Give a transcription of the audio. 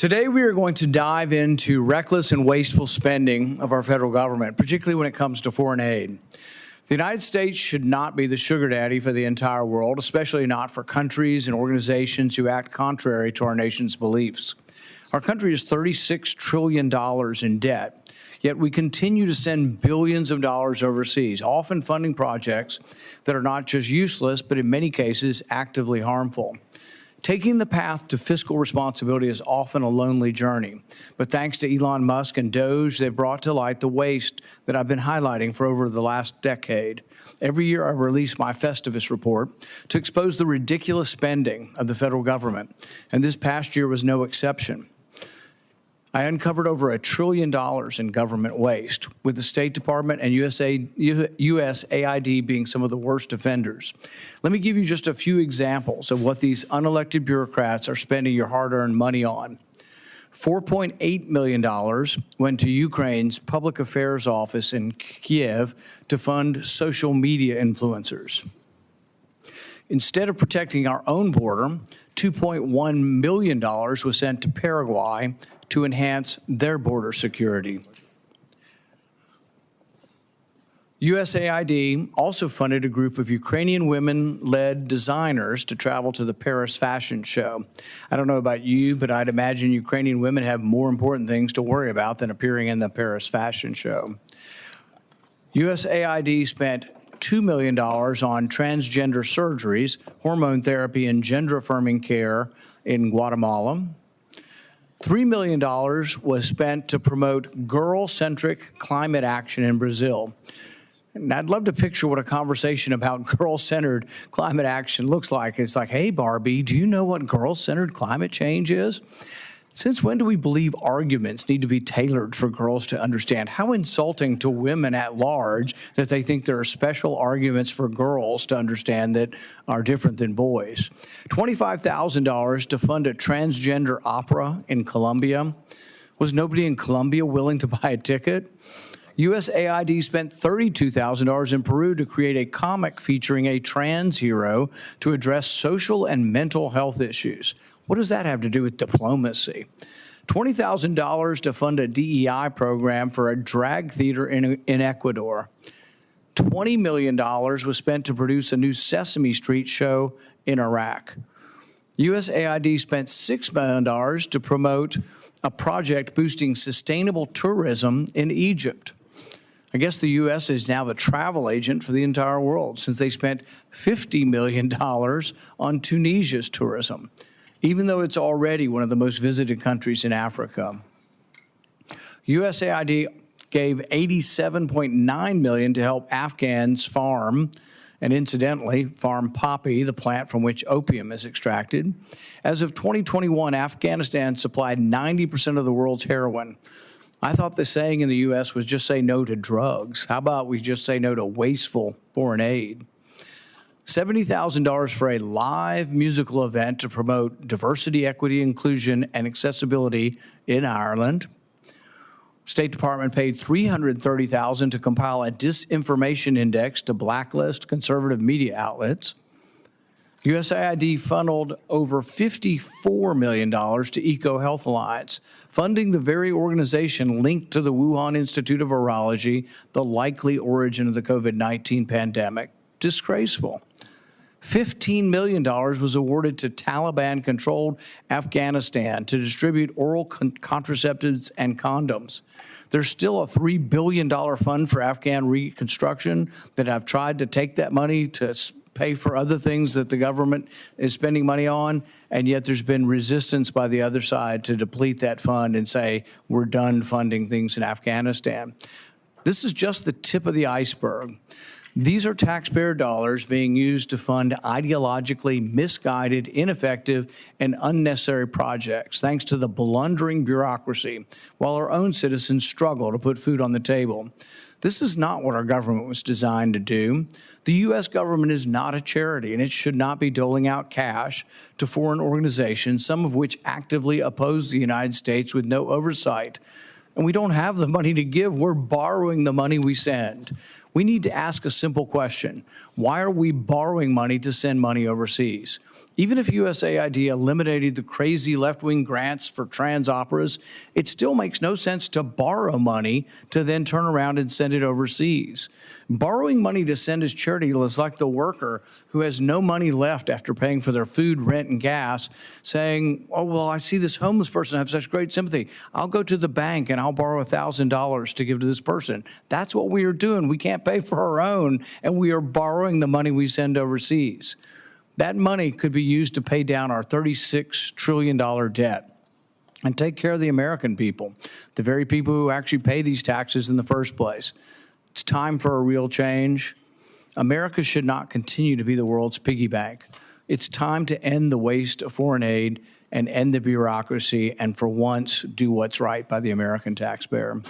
Today, we are going to dive into reckless and wasteful spending of our federal government, particularly when it comes to foreign aid. The United States should not be the sugar daddy for the entire world, especially not for countries and organizations who act contrary to our nation's beliefs. Our country is $36 trillion in debt, yet we continue to send billions of dollars overseas, often funding projects that are not just useless, but in many cases actively harmful. Taking the path to fiscal responsibility is often a lonely journey, but thanks to Elon Musk and DOGE, they've brought to light the waste that I've been highlighting for over the last decade. Every year I release my Festivus report to expose the ridiculous spending of the federal government, and this past year was no exception. I uncovered over $1 trillion in government waste, with the State Department and USAID being some of the worst offenders. Let me give you just a few examples of what these unelected bureaucrats are spending your hard-earned money on. $4.8 million went to Ukraine's public affairs office in Kiev to fund social media influencers. Instead of protecting our own border, $2.1 million was sent to Paraguay to enhance their border security. USAID also funded a group of Ukrainian women-led designers to travel to the Paris Fashion Show. I don't know about you, but I'd imagine Ukrainian women have more important things to worry about than appearing in the Paris Fashion Show. USAID spent $2 million on transgender surgeries, hormone therapy, and gender-affirming care in Guatemala. $3 million was spent to promote girl-centric climate action in Brazil. And I'd love to picture what a conversation about girl-centered climate action looks like. It's like, hey, Barbie, do you know what girl-centered climate change is? Since when do we believe arguments need to be tailored for girls to understand? How insulting to women at large that they think there are special arguments for girls to understand that are different than boys. $25,000 to fund a transgender opera in Colombia. Was nobody in Colombia willing to buy a ticket? USAID spent $32,000 in Peru to create a comic featuring a trans hero to address social and mental health issues. What does that have to do with diplomacy? $20,000 to fund a DEI program for a drag theater in Ecuador. $20 million was spent to produce a new Sesame Street show in Iraq. USAID spent $6 million to promote a project boosting sustainable tourism in Egypt. I guess the U.S. is now the travel agent for the entire world, since they spent $50 million on Tunisia's tourism, even though it's already one of the most visited countries in Africa. USAID gave $87.9 million to help Afghans farm, and incidentally, farm poppy, the plant from which opium is extracted. As of 2021, Afghanistan supplied 90% of the world's heroin. I thought the saying in the U.S. was just say no to drugs. How about we just say no to wasteful foreign aid? $70,000 for a live musical event to promote diversity, equity, inclusion, and accessibility in Ireland. State Department paid $330,000 to compile a disinformation index to blacklist conservative media outlets. USAID funneled over $54 million to EcoHealth Alliance, funding the very organization linked to the Wuhan Institute of Virology, the likely origin of the COVID-19 pandemic. Disgraceful. $15 million was awarded to Taliban-controlled Afghanistan to distribute oral contraceptives and condoms. There's still a $3 billion fund for Afghan reconstruction that have tried to take that money to pay for other things that the government is spending money on, and yet there's been resistance by the other side to deplete that fund and say, we're done funding things in Afghanistan. This is just the tip of the iceberg. These are taxpayer dollars being used to fund ideologically misguided, ineffective, and unnecessary projects, thanks to the blundering bureaucracy, while our own citizens struggle to put food on the table. This is not what our government was designed to do. The U.S. government is not a charity, and it should not be doling out cash to foreign organizations, some of which actively oppose the United States with no oversight. And we don't have the money to give. We're borrowing the money we send. We need to ask a simple question. Why are we borrowing money to send money overseas? Even if USAID eliminated the crazy left-wing grants for trans operas, it still makes no sense to borrow money to then turn around and send it overseas. Borrowing money to send as charity is like the worker who has no money left after paying for their food, rent, and gas, saying, oh, well, I see this homeless person, I have such great sympathy. I'll go to the bank and I'll borrow $1,000 to give to this person. That's what we are doing. We can't pay for our own, and we are borrowing the money we send overseas. That money could be used to pay down our $36 trillion debt and take care of the American people, the very people who actually pay these taxes in the first place. It's time for a real change. America should not continue to be the world's piggy bank. It's time to end the waste of foreign aid and end the bureaucracy and for once do what's right by the American taxpayer.